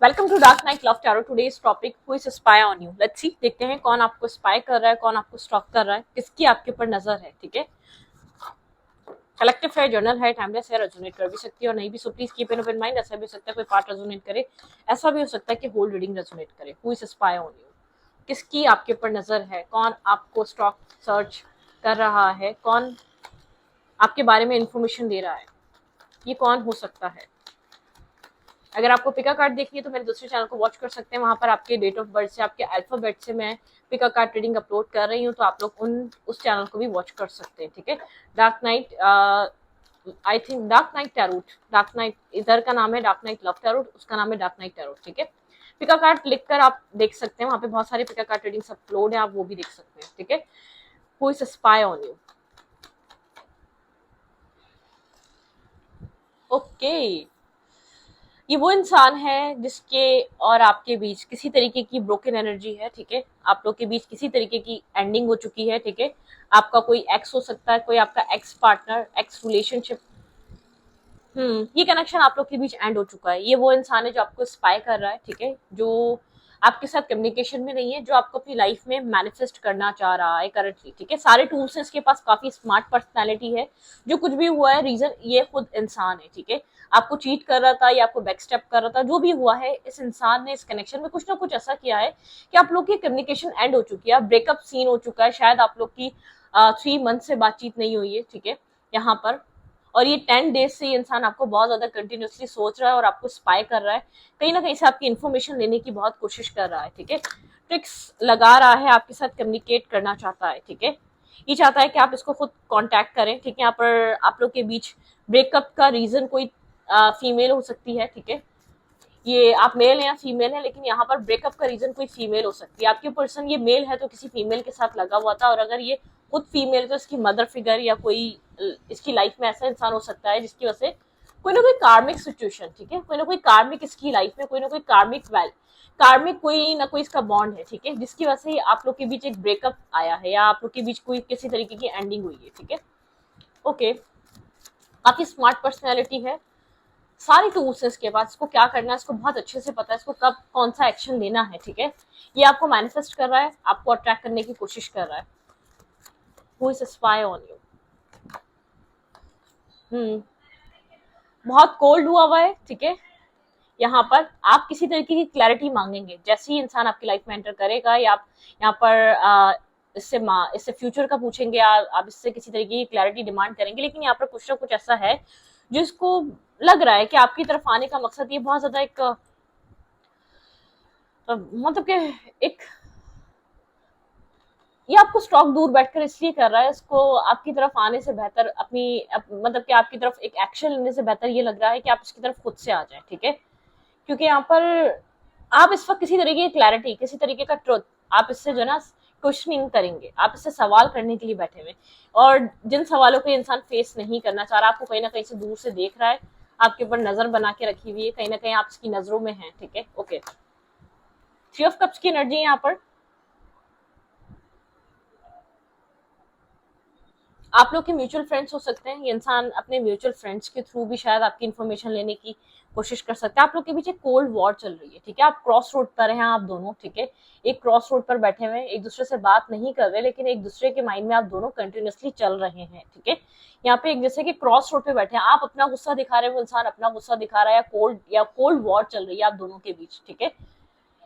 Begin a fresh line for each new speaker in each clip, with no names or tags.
Welcome to dark night love tarot. Today's topic who is spy on you. Let's see, देखते हैं कौन आपको spy कर रहा है, कौन आपको स्टॉक कर रहा है, किसकी आपके ऊपर नजर है। ठीक है, कलेक्टिव है, जर्नल है, टाइमलेस है, रेजोनेट कर भी सकती है और नहीं भी। So please keep an open mind. ऐसा भी हो सकता है कोई पार्ट रेजोनेट करे, ऐसा भी हो सकता है कि होल रीडिंग रेजोनेट करे। Who is spy on you, किसकी आपके ऊपर नजर है, कौन आपको स्टॉक सर्च कर रहा है, कौन आपके बारे में इंफॉर्मेशन दे रहा है, ये कौन हो सकता है। अगर आपको पिका कार्ड देखनी है तो मेरे दूसरे चैनल को वॉच कर सकते हैं। वहां पर आपके डेट ऑफ बर्थ से, आपके अल्फाबेट से मैं पिका कार्ड रीडिंग अपलोड कर रही हूँ, तो आप लोग उस चैनल को भी वॉच कर सकते हैं। ठीक है, dark night, I think dark night tarot, dark night इधर का नाम है डार्क नाइट लव टैरोट, उसका नाम है डार्क नाइट टैरोट। ठीक है, पिका कार्ड लिखकर आप देख सकते हैं, वहां पे बहुत सारे पिका कार्ड रीडिंग्स अपलोड है, आप वो भी देख सकते हैं। ठीक है, who is spy on you. Okay, ये वो इंसान है जिसके और आपके बीच किसी तरीके की ब्रोकन एनर्जी है। ठीक है, आप लोग के बीच किसी तरीके की एंडिंग हो चुकी है। ठीक है, आपका कोई एक्स हो सकता है, कोई आपका एक्स पार्टनर, एक्स रिलेशनशिप। ये कनेक्शन आप लोग के बीच एंड हो चुका है। ये वो इंसान है जो आपको स्पाई कर रहा है। ठीक है, जो आपके साथ कम्युनिकेशन में नहीं है, जो आपको अपनी लाइफ में मैनिफेस्ट करना चाह रहा है करंटली। ठीक है, सारे टूल्स हैं इसके पास, काफी स्मार्ट पर्सनैलिटी है। जो कुछ भी हुआ है, रीजन ये खुद इंसान है। ठीक है, आपको चीट कर रहा था या आपको बैकस्टेप कर रहा था, जो भी हुआ है, इस इंसान ने इस कनेक्शन में कुछ ना कुछ ऐसा किया है कि आप लोग की कम्युनिकेशन एंड हो चुकी है, ब्रेकअप सीन हो चुका है। शायद आप लोग की 3 मंथ से बातचीत नहीं हुई है। ठीक है, यहाँ पर, और ये 10 डेज से ये इंसान आपको बहुत ज्यादा कंटिन्यूसली सोच रहा है और आपको स्पाई कर रहा है, कहीं ना कहीं से आपकी इन्फॉर्मेशन लेने की बहुत कोशिश कर रहा है। ठीक है, ट्रिक्स लगा रहा है, आपके साथ कम्युनिकेट करना चाहता है। ठीक है, ये चाहता है कि आप इसको खुद कांटेक्ट करें। ठीक है, यहाँ पर आप लोग के बीच ब्रेकअप का रीजन कोई फीमेल हो सकती है। ठीक है, ये आप मेल है या फीमेल है, लेकिन यहाँ पर ब्रेकअप का रीजन कोई फीमेल हो सकती है। आपके पर्सन ये मेल है तो किसी फीमेल के साथ लगा हुआ था, और अगर ये खुद फीमेल तो इसकी मदर फिगर या कोई इसकी लाइफ में ऐसा इंसान हो सकता है जिसकी वजह से कोई ना कोई कार्मिक सिचुएशन, ठीक है, कोई ना कोई कार्मिक इसकी लाइफ में, कोई ना कोई कार्मिक कोई ना कोई इसका बॉन्ड है। ठीक है, जिसकी वजह से आप लोग के बीच एक ब्रेकअप आया है या आप लोग के बीच कोई किसी तरीके की एंडिंग हुई है। ठीक है, ओके, काफी स्मार्ट पर्सनैलिटी है, सारी टूल्स है इसके पास, इसको क्या करना है इसको बहुत अच्छे से पता है, इसको कब कौन सा एक्शन लेना है। ठीक है, ये आपको मैनिफेस्ट कर रहा है, आपको अट्रैक्ट करने की कोशिश कर रहा है। Who is spy on you. हम्म बहुत कोल्ड हुआ है। ठीक है, यहाँ पर आप किसी तरीके की क्लैरिटी मांगेंगे, जैसे ही इंसान आपकी लाइफ में एंटर करेगा, या आप यहाँ पर इससे फ्यूचर का पूछेंगे, या आप इससे किसी तरीके की क्लैरिटी डिमांड करेंगे। लेकिन यहाँ पर कुछ ना कुछ ऐसा है जिसको लग रहा है कि आपकी तरफ आने का मकसद ये बहुत ज्यादा एक मतलब कि एक, ये आपको स्टॉक दूर बैठकर इसलिए कर रहा है, इसको आपकी तरफ आने से बेहतर मतलब कि आपकी तरफ एक एक्शन लेने से बेहतर ये लग रहा है कि आप इसकी तरफ खुद से आ जाए। ठीक है, क्योंकि यहाँ पर आप इस वक्त किसी तरीके की क्लैरिटी, किसी तरीके का ट्रुथ, आप इससे जो है ना क्वेश्चनिंग करेंगे, आप इससे सवाल करने के लिए बैठे हुए, और जिन सवालों को इंसान फेस नहीं करना चाह रहा, आपको कहीं ना कहीं से दूर से देख रहा है, आपके ऊपर नजर बना के रखी हुई है, कहीं ना कहीं आप इसकी नजरों में हैं। ठीक है, ओके, 3 ऑफ कप्स की एनर्जी यहाँ पर, आप लोग के म्यूचुअल फ्रेंड्स हो सकते हैं। ये इंसान अपने म्यूचुअल फ्रेंड्स के थ्रू भी शायद आपकी इन्फॉर्मेशन लेने की कोशिश कर सकता है। आप लोग के बीच एक कोल्ड वॉर चल रही है। ठीक है, आप क्रॉस रोड पर हैं आप दोनों। ठीक है, एक क्रॉस रोड पर बैठे हुए हैं, एक दूसरे से बात नहीं कर रहे, लेकिन एक दूसरे के माइंड में आप दोनों कंटिन्यूसली चल रहे हैं। ठीक है, यहाँ पे एक जैसे कि क्रॉस रोड पे बैठे हैं, आप अपना गुस्सा दिखा रहे हैं, वो इंसान अपना गुस्सा दिखा रहा है, या कोल्ड वॉर चल रही है आप दोनों के बीच। ठीक है,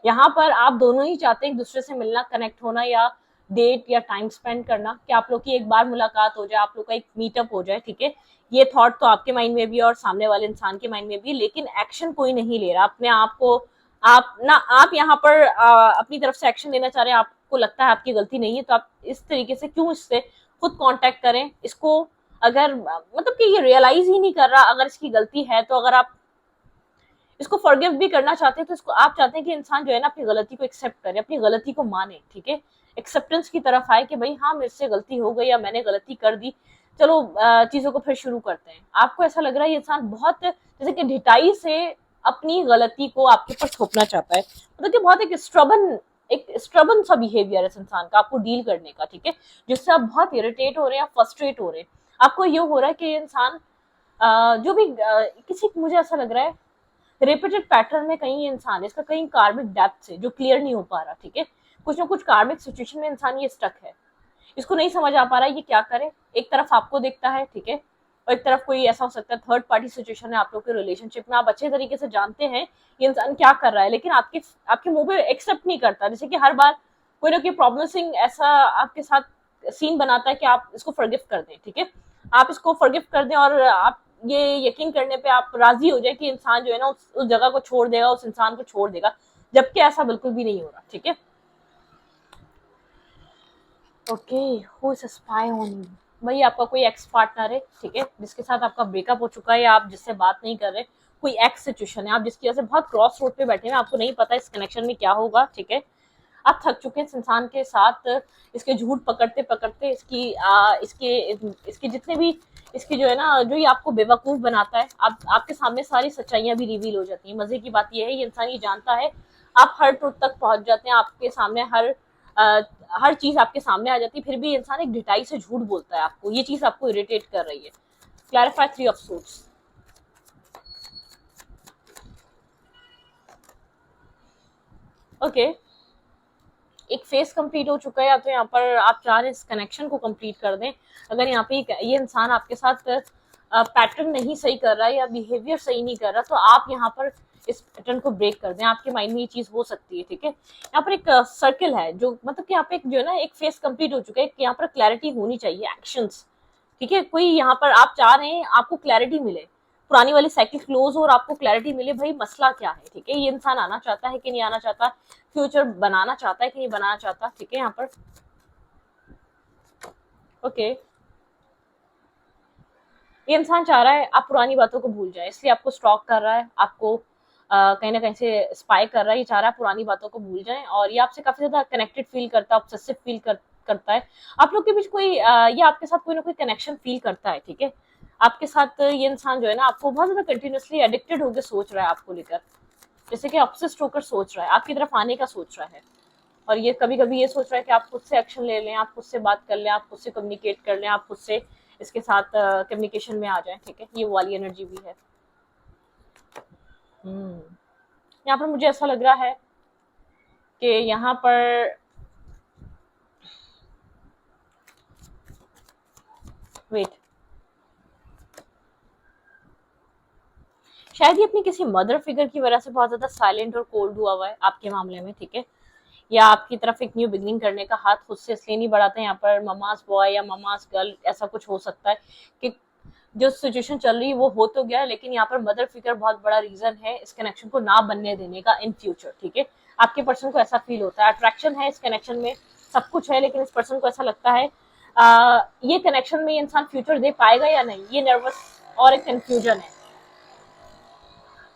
यहाँ पर आप दोनों ही चाहते हैं एक दूसरे से मिलना, कनेक्ट होना, या डेट या टाइम स्पेंड करना, कि आप लोग की एक बार मुलाकात हो जाए, आप लोग का एक मीटअप हो जाए। ठीक है, ये थॉट तो आपके माइंड में भी और सामने वाले इंसान के माइंड में भी, लेकिन एक्शन कोई नहीं ले रहा अपने आप को। आप यहाँ पर अपनी तरफ से एक्शन लेना चाह रहे हैं, आपको लगता है आपकी गलती नहीं है, तो आप इस तरीके से क्यों इससे खुद कांटेक्ट करें इसको। अगर मतलब कि ये रियलाइज ही नहीं कर रहा अगर इसकी गलती है, तो अगर आप इसको फॉरगिव भी करना चाहते हैं, तो इसको आप चाहते हैं कि इंसान जो है ना अपनी गलती को एक्सेप्ट करे, अपनी गलती को माने। ठीक है, एक्सेप्टेंस की तरफ आए कि भाई हाँ, मेरे से गलती हो गई या मैंने गलती कर दी, चलो चीजों को फिर शुरू करते हैं। आपको ऐसा लग रहा है ये इंसान बहुत जैसे कि ढिठाई से अपनी गलती को आपके ऊपर थोपना चाहता है, मतलब कि बहुत एक स्ट्रबन सा बिहेवियर है इस इंसान का आपको डील करने का। ठीक है, जिससे आप बहुत इरिटेट हो रहे हैं, फ्रस्ट्रेट हो रहे हैं, आपको ये हो रहा है कि ये इंसान जो भी किसी मुझे ऐसा लग रहा है रिपीटेड पैटर्न में कहीं ये इंसान है, इसका कहीं कार्मिक डेप्थ से जो क्लियर नहीं हो पा रहा, ठीक है, कुछ ना कुछ कार्मिक सिचुएशन में इंसान ये स्टक है, इसको नहीं समझ आ पा रहा है ये क्या करे। एक तरफ आपको देखता है, ठीक है, और एक तरफ कोई ऐसा हो सकता है थर्ड पार्टी सिचुएशन है आप लोग के रिलेशनशिप में, आप अच्छे तरीके से जानते हैं ये इंसान क्या कर रहा है, लेकिन आपके आपके मुंह पे एक्सेप्ट नहीं करता, जैसे कि हर बार कोई ना कोई प्रॉब्लम ऐसा आपके साथ सीन बनाता है कि आप इसको फॉरगिव कर दें, ठीक है, आप इसको फॉरगिव कर दें और आप ये यकीन करने पे आप राजी हो जाए कि इंसान जो है ना उस जगह को छोड़ देगा, उस इंसान को छोड़ देगा, जबकि ऐसा बिल्कुल भी नहीं हो रहा, ठीक है। Okay, who is spy on you, भाई आपका कोई एक्स पार्टनर है, ठीक है, जिसके साथ आपका ब्रेकअप हो चुका है, आप जिससे बात नहीं कर रहे, कोई एक्स सिचुएशन है, आप जिसकी वजह से बहुत क्रॉस रोड पे बैठे हैं, आपको नहीं पता इस कनेक्शन में क्या होगा, ठीक है, आप थक चुके हैं इस इंसान के साथ, इसके झूठ पकड़ते पकड़ते, इसके जितने भी इसकी जो है ना, जो ये आपको बेवकूफ बनाता है, आप आपके सामने सारी सच्चाइयां भी रिवील हो जाती हैं। मजे की बात यह है ये इंसान ये जानता है, आप हर ट्रुथ तक पहुंच जाते हैं, आपके सामने हर चीज आपके सामने आ जाती है, फिर भी इंसान एक ढिठाई से झूठ बोलता है आपको, ये चीज आपको इरिटेट कर रही है। Clarify 3 of suits. ओके, एक फेस कंप्लीट हो चुका है, तो यहाँ पर आप चाह रहे हैं इस कनेक्शन को कंप्लीट कर दें। अगर यहाँ पे ये इंसान आपके साथ पैटर्न नहीं सही कर रहा है या बिहेवियर सही नहीं कर रहा, तो आप यहाँ पर इस पैटर्न को ब्रेक कर दें, आपके माइंड में ये चीज हो सकती है, ठीक है। यहाँ पर एक सर्कल है, जो मतलब कि यहाँ पे एक जो है ना एक फेस कंप्लीट हो चुका है, यहाँ पर क्लैरिटी होनी चाहिए, एक्शंस, ठीक है, कोई यहाँ पर आप चाह रहे हैं आपको क्लैरिटी मिले, पुरानी वाली साइकिल क्लोज हो और आपको क्लैरिटी मिले, भाई मसला क्या है, ठीक है, ये इंसान आना चाहता है कि नहीं आना चाहता, फ्यूचर बनाना चाहता है कि नहीं बनाना चाहता, ठीक है, यहाँ पर ओके। ये इंसान चाह रहा है आप पुरानी बातों को भूल जाए, इसलिए आपको स्टॉक कर रहा है, आपको कहीं ना कहीं से स्पाई कर रहा है, ये चाह रहा है पुरानी बातों को भूल जाए, और ये आपसे काफी ज्यादा कनेक्टेड फील करता है, ऑब्सेसिव फील करता है, आप लोग के बीच कोई ये आपके साथ कोई ना कोई कनेक्शन फील करता है, ठीक है, आपके साथ ये इंसान जो है ना आपको बहुत ज्यादा कंटिन्यूसली एडिक्टेड होकर सोच रहा है आपको लेकर, जैसे कि ऑब्सेस्ड होकर सोच रहा है, आपकी तरफ आने का सोच रहा है, और ये कभी कभी ये सोच रहा है कि आप खुद से एक्शन ले लें, आप खुद से बात कर लें, आप खुद से कम्युनिकेट कर लें, आप खुद से इसके साथ कम्युनिकेशन में आ जाएं, ठीक है, ये वाली एनर्जी भी है। यहाँ पर मुझे ऐसा लग रहा है कि यहाँ पर वेट, शायद ये अपनी किसी मदर फिगर की वजह से बहुत ज्यादा साइलेंट और कोल्ड हुआ हुआ है आपके मामले में, ठीक है, या आपकी तरफ एक न्यू बिगनिंग करने का हाथ खुद से इसलिए नहीं बढ़ाते, यहाँ पर ममास बॉय या ममास गर्ल ऐसा कुछ हो सकता है कि जो सिचुएशन चल रही है वो हो तो गया, लेकिन यहाँ पर मदर फिगर बहुत बड़ा रीजन है इस कनेक्शन को ना बनने देने का इन फ्यूचर, ठीक है, आपके पर्सन को ऐसा फील होता है, अट्रैक्शन है इस कनेक्शन में, सब कुछ है, लेकिन इस पर्सन को ऐसा लगता है ये कनेक्शन में ये इंसान फ्यूचर दे पाएगा या नहीं, ये नर्वस और एक कंफ्यूजन है,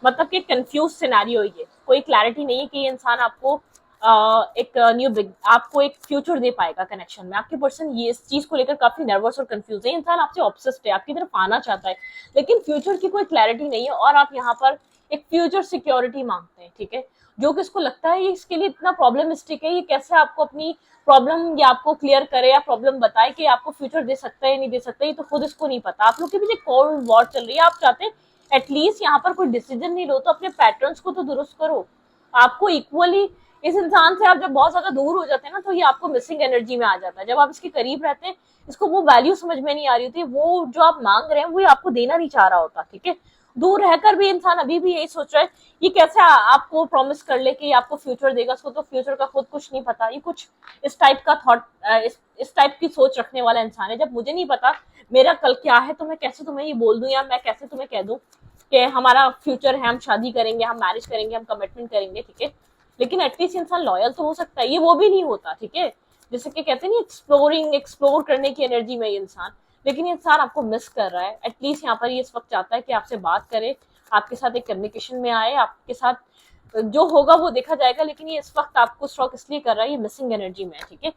मतलब कि कंफ्यूज सिनेरियो, ये कोई क्लैरिटी नहीं है कि ये इंसान आपको एक न्यू बिग आपको एक फ्यूचर दे पाएगा कनेक्शन में, आपके पर्सन ये इस चीज को लेकर काफी नर्वस और कंफ्यूज है, इंसान आपसे ऑब्सेस्ड है, आपकी तरफ आना चाहता है, लेकिन फ्यूचर की कोई क्लैरिटी नहीं है, और आप यहाँ पर एक फ्यूचर सिक्योरिटी मांगते हैं, ठीक है, जो कि इसको लगता है ये इसके लिए इतना प्रॉब्लमिस्टिक है, ये कैसे आपको अपनी प्रॉब्लम या आपको क्लियर करे या प्रॉब्लम बताए कि आपको फ्यूचर दे सकता है या नहीं दे सकता, ये तो खुद इसको नहीं पता, आप लोग के बीच एक कोल्ड वॉर चल रही है, आप चाहते हैं एटलीस्ट यहाँ पर कोई डिसीजन नहीं लो तो अपने पैटर्न्स को तो दुरुस्त करो, आपको इक्वली इस इंसान से आप जब बहुत ज्यादा दूर हो जाते हैं ना, तो ये आपको मिसिंग एनर्जी में आ जाता है, जब आप इसके करीब रहते हैं इसको वो वैल्यू समझ में नहीं आ रही होती, वो जो आप मांग रहे हैं वो आपको देना नहीं चाह रहा होता, ठीक है, दूर रहकर भी इंसान अभी भी यही सोच रहा है ये कैसे आपको प्रॉमिस कर ले कि आपको फ्यूचर देगा, उसको तो फ्यूचर का खुद कुछ नहीं पता, ये कुछ इस टाइप का थॉट इस टाइप की सोच रखने वाला इंसान है, जब मुझे नहीं पता मेरा कल क्या है तो मैं कैसे तुम्हें ये बोल दूं, या मैं कैसे तुम्हें कह दूं कि हमारा फ्यूचर है, हम शादी करेंगे, हम मैरिज करेंगे, हम कमिटमेंट करेंगे, ठीक है, लेकिन एटलीस्ट इंसान लॉयल तो हो सकता है, ये वो भी नहीं होता, ठीक है, जैसे कि कहते हैं नहीं एक्सप्लोर करने की एनर्जी में ये इंसान, लेकिन ये इंसान आपको मिस कर रहा है, एटलीस्ट यहाँ पर ये इस वक्त चाहता है कि आपसे बात करे, आपके साथ एक कम्युनिकेशन में आए, आपके साथ जो होगा वो देखा जाएगा, लेकिन ये इस वक्त आपको स्टॉक इसलिए कर रहा है, ये मिसिंग एनर्जी में है, ठीक है,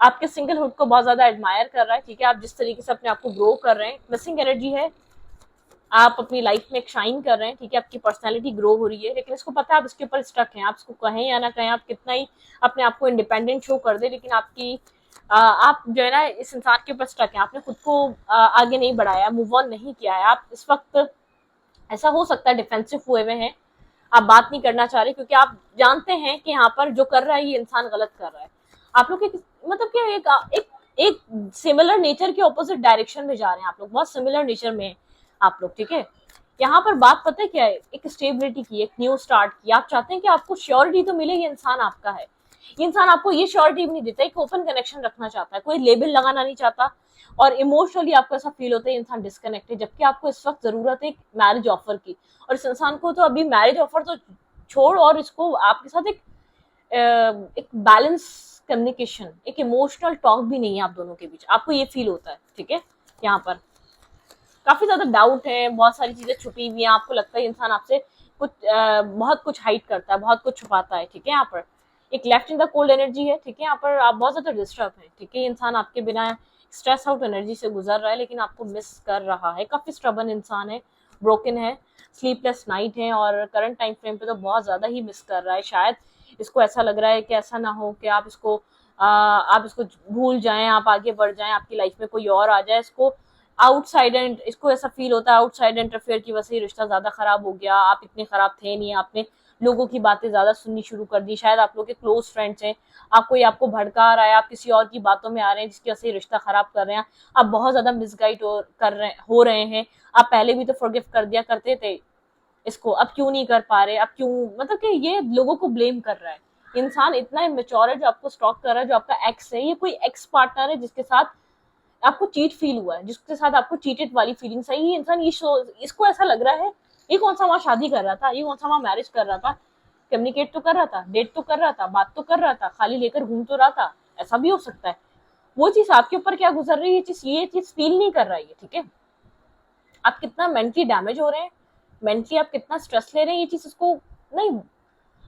आपके सिंगलहुड को बहुत ज्यादा एडमायर कर रहा है, ठीक है, आप जिस तरीके से अपने आप को ग्रो कर रहे हैं, मिसिंग एनर्जी है, आप अपनी लाइफ में एक शाइन कर रहे हैं, ठीक है, आपकी पर्सनालिटी ग्रो हो रही है, लेकिन इसको पता है आप इसके ऊपर स्टक हैं, आप इसको कहें या ना कहें, आप कितना ही अपने आप को इंडिपेंडेंट शो कर दे, लेकिन आपकी आप जो है ना इस इंसान के ऊपर स्टक हैं, आपने खुद को आगे नहीं बढ़ाया, मूव ऑन नहीं किया है, आप इस वक्त ऐसा हो सकता है डिफेंसिव हुए हुए हैं, आप बात नहीं करना चाह रहे क्योंकि आप जानते हैं कि यहाँ पर जो कर रहा है ये इंसान गलत कर रहा है। आप लोग के मतलब क्या एक एक सिमिलर नेचर के ऑपोजिट डायरेक्शन में जा रहे हैं आप लोग, बहुत सिमिलर नेचर में आप लोग, ठीक है। यहाँ पर बात पता है क्या है, एक स्टेबिलिटी की, एक न्यू स्टार्ट की। आप चाहते हैं कि आपको श्योरिटी तो मिले ये इंसान आपका है, ये इंसान आपको ये श्योरिटी भी नहीं देता, एक ओपन कनेक्शन रखना चाहता है, कोई लेबल लगाना नहीं चाहता, और इमोशनली आपको ऐसा फील होता है इंसान डिस्कनेक्टेड, जबकि आपको इस वक्त जरूरत है एक मैरिज ऑफर की। और इस इंसान को तो अभी मैरिज ऑफर तो छोड़, और इसको आपके साथ एक बैलेंस कम्युनिकेशन, एक इमोशनल टॉक भी नहीं है आप दोनों के बीच, आपको ये फील होता है, ठीक है। यहाँ पर काफी ज्यादा डाउट है, बहुत सारी चीजें छुपी हुई हैं, आपको लगता है इंसान आपसे कुछ बहुत कुछ हाइड करता है, बहुत कुछ छुपाता है, ठीक है। यहाँ पर एक left in the cold energy है, ठीक है। यहाँ पर आप बहुत ज्यादा डिस्टर्ब है, ठीक है। इंसान आपके बिना स्ट्रेस आउट एनर्जी से गुजर रहा है, लेकिन आपको मिस कर रहा है, काफी स्ट्रबन इंसान है, ब्रोकन है, स्लीपलेस नाइट है, और करंट टाइम फ्रेम पे तो बहुत ज्यादा ही मिस कर रहा है। शायद इसको ऐसा लग रहा है कि ऐसा ना हो कि आप इसको भूल जाएं, आप आगे बढ़ जाएं, आपकी लाइफ में कोई और आ जाए। इसको ऐसा फील होता है आउटसाइड इंटरफेयर की वजह से रिश्ता ज्यादा खराब हो गया, आप इतने खराब थे नहीं, आपने लोगों की बातें ज्यादा सुननी शुरू कर दी। शायद आप लोग के क्लोज फ्रेंड्स हैं, आपको भड़का रहा है, आप किसी और की बातों में आ रहे हैं जिसकी वजह से रिश्ता खराब कर रहे हैं, आप बहुत ज्यादा मिसगाइड हो रहे हैं। आप पहले भी तो फॉरगिव कर दिया करते थे इसको, अब क्यों नहीं कर पा रहे, अब क्यों, मतलब कि ये लोगों को ब्लेम कर रहा है। इंसान इतना इमेच्योर है जो आपको स्टॉक कर रहा है, जो आपका एक्स है, ये कोई एक्स पार्टनर है जिसके साथ आपको चीट फील हुआ है, जिसके साथ आपको चीटेड वाली फीलिंग्स है। ये इंसान इसको ऐसा लग रहा है ये कौन सा वहां शादी कर रहा था, ये कौन सा वहां मैरिज कर रहा था, कम्युनिकेट तो कर रहा था, डेट तो कर रहा था, बात तो कर रहा था, खाली लेकर घूम तो रहा था, ऐसा भी हो सकता है। वो चीज आपके ऊपर क्या गुजर रही है, ये चीज फील नहीं कर रहा है, ठीक है। आप कितना मेंटली डैमेज हो रहे हैं, मेंटली आप कितना स्ट्रेस ले रहे हैं, ये चीज इसको नहीं,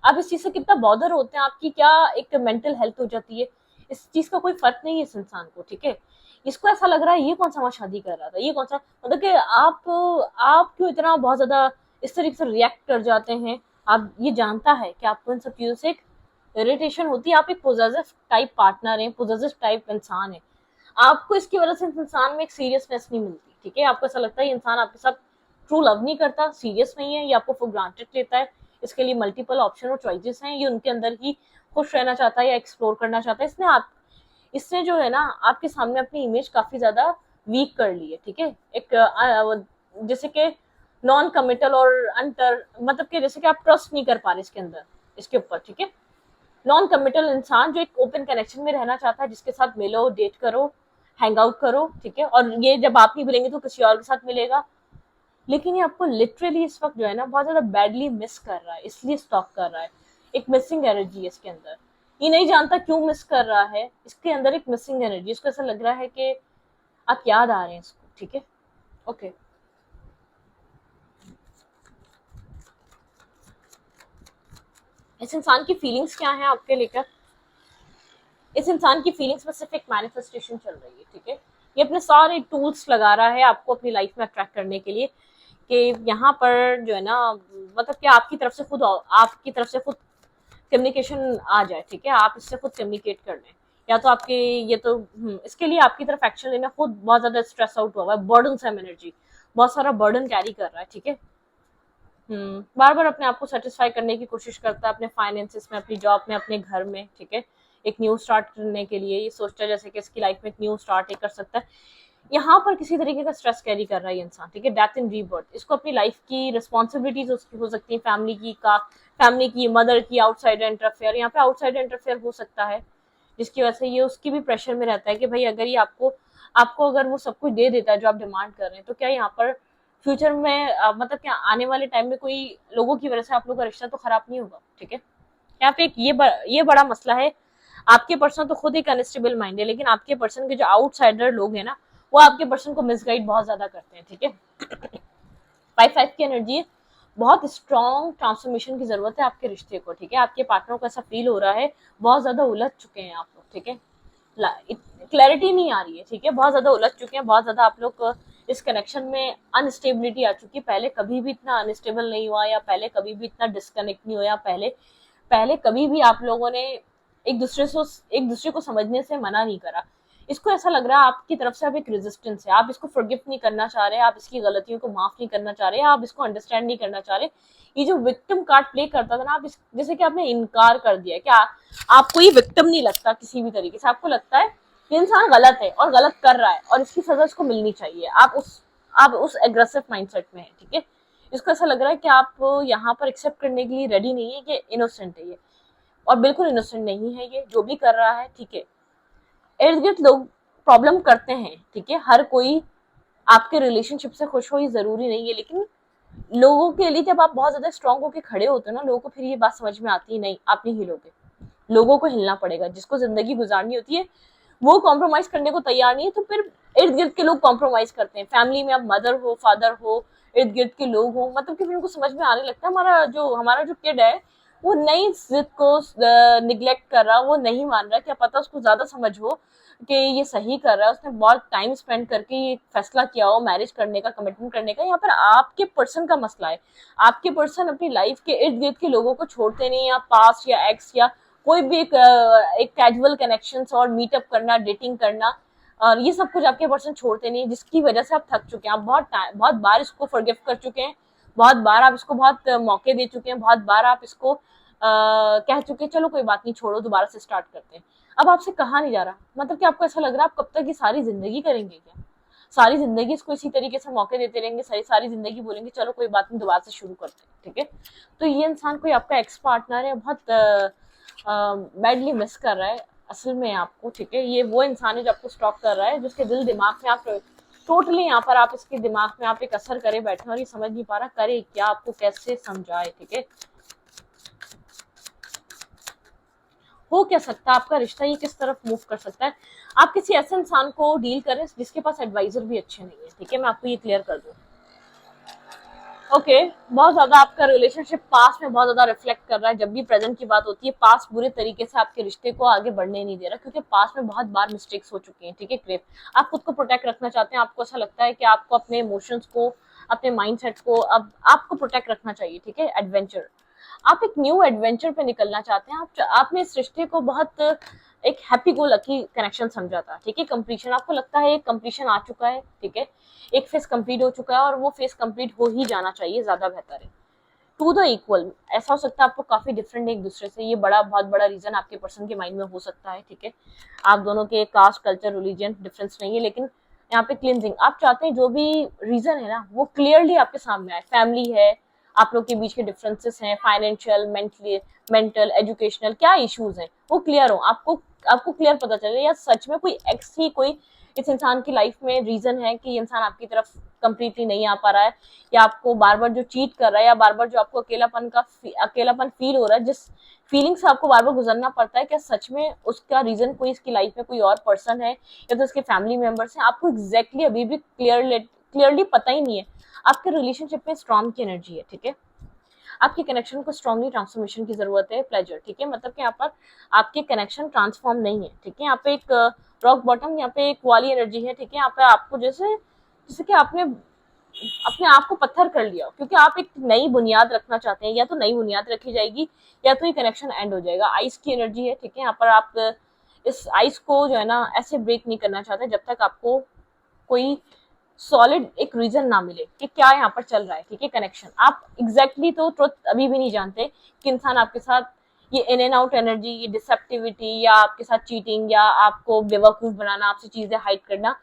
आप इस चीज से कितना बॉदर होते हैं, आपकी क्या एक मेंटल हेल्थ हो जाती है, इस चीज का कोई फर्क नहीं है इस इंसान को, ठीक है। इसको ऐसा लग रहा है ये कौन सा वहां शादी कर रहा था, ये कौन सा, मतलब कि आप क्यों इतना बहुत ज्यादा इस तरीके से रिएक्ट कर जाते हैं। आप ये जानता है कि आपको इन सब चीजों से एक इरिटेशन होती है, आप एक पोजेसिव टाइप पार्टनर है, पोजेसिव टाइप इंसान है, आपको इसकी वजह से इस इंसान में एक सीरियसनेस नहीं मिलती, ठीक है। आपको ऐसा लगता है ये इंसान आपके साथ ट्रू लव नहीं करता, सीरियस नहीं है, ये आपको फॉर ग्रांटेड लेता है, इसके लिए मल्टीपल ऑप्शन और चॉइसेस हैं, ये उनके अंदर ही खुश रहना चाहता है या एक्सप्लोर करना चाहता है। इसने जो है ना आपके सामने अपनी इमेज काफी ज्यादा वीक कर ली है, ठीक है। एक जैसे कि नॉन कमिटल और अंतर, मतलब कि जैसे कि आप ट्रस्ट नहीं कर पा रहे इसके अंदर, इसके ऊपर, ठीक है। नॉन कमिटल इंसान जो एक ओपन कनेक्शन में रहना चाहता है, जिसके साथ मिलो, डेट करो, हैंग आउट करो, ठीक है। और ये जब आप नहीं मिलेंगे तो किसी और के साथ मिलेगा, लेकिन ये आपको लिटरली इस वक्त जो है ना बहुत ज्यादा बैडली मिस कर रहा है, इसलिए स्टॉक कर रहा है। एक मिसिंग एनर्जी है इसके अंदर, ये नहीं जानता क्यों मिस कर रहा है, इसके अंदर एक मिसिंग एनर्जी, इसको ऐसा लग रहा है कि आप याद आ रहे हैं इसको, ठीक है। ओके, इस इंसान की फीलिंग्स क्या है आपके लेकर, इस इंसान की फीलिंग्स में सिर्फ एक मैनिफेस्टेशन चल रही है, ठीक है। ये अपने सारे टूल्स लगा रहा है आपको अपनी लाइफ में अट्रैक्ट करने के लिए, कि यहाँ पर जो है ना, मतलब कि आपकी तरफ से खुद कम्युनिकेशन आ जाए, ठीक है। आप इससे खुद कम्युनिकेट कर लें, या तो आपके ये तो इसके लिए आपकी तरफ एक्शन लेना, खुद बहुत ज्यादा स्ट्रेस आउट हुआ है, बर्डन सम एनर्जी, बहुत सारा बर्डन कैरी कर रहा है, ठीक है। बार बार अपने आप को सेटिस्फाई करने की कोशिश करता है, अपने फाइनेंसेस में, अपनी जॉब में, अपने घर में, ठीक है। एक न्यू स्टार्ट करने के लिए ये सोचता है जैसे कि इसकी लाइफ में एक न्यू स्टार्ट कर सकता है। यहाँ पर किसी तरीके का स्ट्रेस कैरी कर रहा है ये इंसान, ठीक है। डेथ इन रीबर्थ, इसको अपनी लाइफ की रिस्पॉन्सिबिलिटीज उसकी हो सकती है, फैमिली की, मदर की, आउटसाइड इंटरफेयर, यहाँ पे आउटसाइड इंटरफेयर हो सकता है, जिसकी वजह से ये उसकी भी प्रेशर में रहता है कि भाई अगर ये आपको अगर वो सब कुछ दे देता है जो आप डिमांड कर रहे हैं, तो क्या यहाँ पर फ्यूचर में मतलब क्या आने वाले टाइम में कोई लोगों की वजह से आप लोग का रिश्ता तो खराब नहीं होगा, ठीक है। यहाँ पे एक ये बड़ा मसला है। आपके पर्सन तो खुद एक अनस्टेबल माइंड है, लेकिन आपके पर्सन के जो आउटसाइडर लोग हैं ना, वो आपके पर्सन को मिसगाइड बहुत ज्यादा करते हैं, ठीक है। 5-5 की एनर्जी है, बहुत स्ट्रॉन्ग ट्रांसफॉर्मेशन की जरूरत है आपके रिश्ते को, ठीक है। आपके पार्टनर को ऐसा फील हो रहा है बहुत ज्यादा उलझ चुके हैं आप लोग, ठीक है। क्लैरिटी नहीं आ रही है, ठीक है। बहुत ज्यादा उलझ चुके हैं, बहुत ज्यादा आप लोग इस कनेक्शन में अनस्टेबिलिटी आ चुकी है। पहले कभी भी इतना अनस्टेबल नहीं हुआ, या पहले कभी भी इतना डिस्कनेक्ट नहीं हुआ, पहले कभी भी आप लोगों ने एक दूसरे को समझने से मना नहीं करा। इसको ऐसा लग रहा है आपकी तरफ से अब एक रेजिस्टेंस है, आप इसको फॉरगिव नहीं करना चाह रहे, आप इसकी गलतियों को माफ नहीं करना चाह रहे, आप इसको अंडरस्टैंड नहीं करना चाह रहे। ये जो विक्टिम कार्ड प्ले करता था ना, आप जैसे कि आपने इनकार कर दिया, क्या आपको ये विक्टिम नहीं लगता किसी भी तरीके से, आपको लगता है कि इंसान गलत है और गलत कर रहा है और इसकी सजा इसको मिलनी चाहिए, आप उस एग्रेसिव माइंडसेट में है, ठीक है। इसको ऐसा लग रहा है कि आप यहाँ पर एक्सेप्ट करने के लिए रेडी नहीं है कि इनोसेंट है ये, और बिल्कुल इनोसेंट नहीं है ये जो भी कर रहा है, ठीक है। इर्द गिर्द लोग प्रॉब्लम करते हैं, ठीक है, हर कोई आपके रिलेशनशिप से खुश हो ये जरूरी नहीं है, लेकिन लोगों के लिए जब आप बहुत ज्यादा स्ट्रांग होकर खड़े होते हो ना, लोगों को फिर ये बात समझ में आती है, नहीं आप नहीं हिलोगे, लोगों को हिलना पड़ेगा, जिसको जिंदगी गुजारनी होती है वो कॉम्प्रोमाइज करने को तैयार नहीं है, तो फिर इर्द गिर्द के लोग कॉम्प्रोमाइज करते हैं। फैमिली में आप मदर हो, फादर हो, इर्द गिर्द के लोग हो, मतलब कि फिर उनको समझ में आने लगता है हमारा जो किड है वो नई जिद को निग्लेक्ट कर रहा, वो नहीं मान रहा, क्या पता उसको ज्यादा समझ हो कि ये सही कर रहा है, उसने बहुत टाइम स्पेंड करके ये फैसला किया हो मैरिज करने का, कमिटमेंट करने का। यहाँ पर आपके पर्सन का मसला है, आपके पर्सन अपनी लाइफ के इर्द गिर्द के लोगों को छोड़ते नहीं, या पास्ट या एक्स या कोई भी एक कैजुअल कनेक्शन और मीटअप करना, डेटिंग करना, और ये सब कुछ आपके पर्सन छोड़ते नहीं, जिसकी वजह से आप थक चुके हैं, आप बहुत बार इसको फॉरगिव कर चुके हैं, बहुत बार आप इसको बहुत मौके दे चुके हैं, बहुत बार आप इसको कह चुके हैं चलो कोई बात नहीं छोड़ो दोबारा से स्टार्ट करते हैं। अब आपसे कहा नहीं जा रहा, मतलब कि आपको ऐसा लग रहा है आप कब तक ये सारी जिंदगी करेंगे, क्या सारी जिंदगी इसको इसी तरीके से मौके देते रहेंगे, सारी जिंदगी बोलेंगे चलो कोई बात नहीं दोबारा से शुरू करते हैं, ठीक है। तो ये इंसान कोई आपका एक्स पार्टनर है, बहुत बैडली मिस कर रहा है असल में आपको, ठीक है। ये वो इंसान है जो आपको स्टॉक कर रहा है, जिसके दिल दिमाग में आप टोटली यहाँ पर आप इसके दिमाग में आप एक असर करे बैठे और ये समझ नहीं पा रहा करे क्या, आपको कैसे समझाए, ठीक है। हो क्या सकता है आपका रिश्ता, ये किस तरफ मूव कर सकता है। आप किसी ऐसे इंसान को डील करें जिसके पास एडवाइजर भी अच्छे नहीं है, ठीक है, मैं आपको ये क्लियर कर दूं। ओके, बहुत ज्यादा आपका रिलेशनशिप पास्ट में बहुत ज्यादा रिफ्लेक्ट कर रहा है, जब भी प्रेजेंट की बात होती है पास्ट बुरे तरीके से आपके रिश्ते को आगे बढ़ने नहीं दे रहा, क्योंकि पास्ट में बहुत बार मिस्टेक्स हो चुकी हैं, ठीक है। क्रेप आप खुद को प्रोटेक्ट रखना चाहते हैं, आपको ऐसा लगता है कि आपको अपने इमोशंस को, अपने माइंडसेट को अब आपको प्रोटेक्ट रखना चाहिए, ठीक है। एडवेंचर, आप एक न्यू एडवेंचर पे निकलना चाहते हैं, आपने इस रिश्ते को बहुत एक हैप्पी गो लकी कनेक्शन समझा था, ठीक है। कंप्लीशन, आपको लगता है एक कंप्लीशन आ चुका है, ठीक है, एक फेस कंप्लीट हो चुका है और वो फेस कंप्लीट हो ही जाना चाहिए, ज्यादा बेहतर है। टू द इक्वल, ऐसा हो सकता है आपको काफी डिफरेंट एक दूसरे से, ये बहुत बड़ा रीजन आपके पर्सन के माइंड में हो सकता है, ठीक है। आप दोनों के कास्ट, कल्चर, रिलीजन डिफरेंस नहीं है, लेकिन यहाँ पे क्लिनजिंग आप चाहते हैं, जो भी रीजन है ना वो क्लियरली आपके सामने आए। फैमिली है, आप लोग के बीच के डिफरेंसेस हैं, फाइनेंशियल, मेंटल, एजुकेशनल, क्या इश्यूज हैं वो क्लियर हो, आपको क्लियर पता चले, या सच में कोई एक्स ही कोई इस इंसान की लाइफ में रीजन है कि इंसान आपकी तरफ कंप्लीटली नहीं आ पा रहा है, या आपको बार बार जो चीट कर रहा है, या बार बार जो आपको अकेलापन फील हो रहा है, जिस फीलिंग से आपको बार बार गुजरना पड़ता है, क्या सच में उसका रीजन कोई इसकी लाइफ में कोई और पर्सन है, या तो इसके फैमिली मेंबर्स हैं, आपको एग्जैक्टली अभी भी क्लियरली पता ही नहीं है। आपके रिलेशनशिप में स्ट्रॉन्ग की एनर्जी है, ठीक है, आपके कनेक्शन को स्ट्रांगली ट्रांसफॉर्मेशन की जरूरत है, प्लेजर, ठीक है, मतलब कि यहाँ पर आपके कनेक्शन ट्रांसफॉर्म नहीं है, ठीक है। यहाँ पे एक रॉक बॉटम, यहाँ पे एक वाली एनर्जी है, ठीक है। यहाँ पे आपको जैसे कि आपने अपने आप को पत्थर कर लिया, क्योंकि आप एक नई बुनियाद रखना चाहते हैं, या तो नई बुनियाद रखी जाएगी या तो ये कनेक्शन एंड हो जाएगा। आइस की एनर्जी है, ठीक है। यहाँ पर आप इस आइस को जो है ना ऐसे ब्रेक नहीं करना चाहते जब तक आपको कोई सॉलिड एक रीजन ना मिले कि क्या यहाँ पर चल रहा है, ठीक है। कनेक्शन आप एग्जैक्टली तो ट्रुथ अभी भी नहीं जानते कि इंसान आपके साथ ये इन एंड आउट एनर्जी, ये डिसेप्टिविटी, या आपके साथ चीटिंग, या आपको बेवकूफ बनाना, आपसे चीजें हाइड करना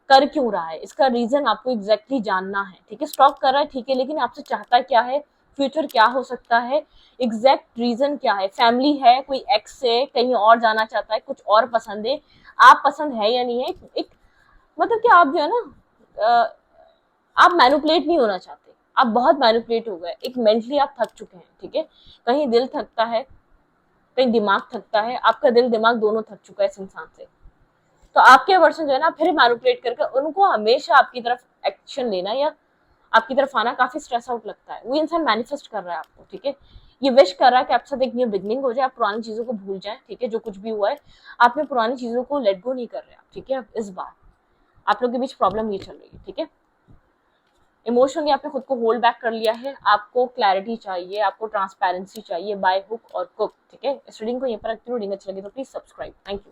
कर क्यों रहा है, इसका रीजन आपको एग्जैक्टली जानना है, ठीक है। स्टॉक कर रहा है, ठीक है, लेकिन आपसे चाहता क्या है, फ्यूचर क्या हो सकता है, एग्जैक्ट रीजन क्या है। फैमिली है, कोई एक्स से कहीं और जाना चाहता है, कुछ और पसंद है, आप पसंद है या नहीं है, एक मतलब कि आप जो है ना आप मैनिपुलेट नहीं होना चाहते, आप बहुत मैनिपुलेट हो गए, एक मेंटली आप थक चुके हैं, ठीक है। कहीं दिल थकता है, कहीं दिमाग थकता है, आपका दिल दिमाग दोनों थक चुका है इस इंसान से। तो आपके वर्सन जो है ना फिर मैनिपुलेट करके उनको हमेशा आपकी तरफ एक्शन लेना या आपकी तरफ आना काफी स्ट्रेस आउट लगता है। वो इंसान मैनिफेस्ट कर रहा है आपको, ठीक है, ये विश कर रहा है कि आपके साथ एक न्यू बिगनिंग हो जाए, आप पुरानी चीजों को भूल जाए, ठीक है, जो कुछ भी हुआ है आप में पुरानी चीजों को लेट गो नहीं कर रहे, ठीक है। इस बार आप लोग के बीच प्रॉब्लम ये चल रही है, ठीक है। इमोशनली आपने खुद को होल्ड बैक कर लिया है, आपको क्लैरिटी चाहिए, आपको ट्रांसपेरेंसी चाहिए बाय हुक और कुक, ठीक है। इस रीडिंग को यहीं पर रखती हूँ, रीडिंग अच्छी लगी तो प्लीज सब्सक्राइब, थैंक यू।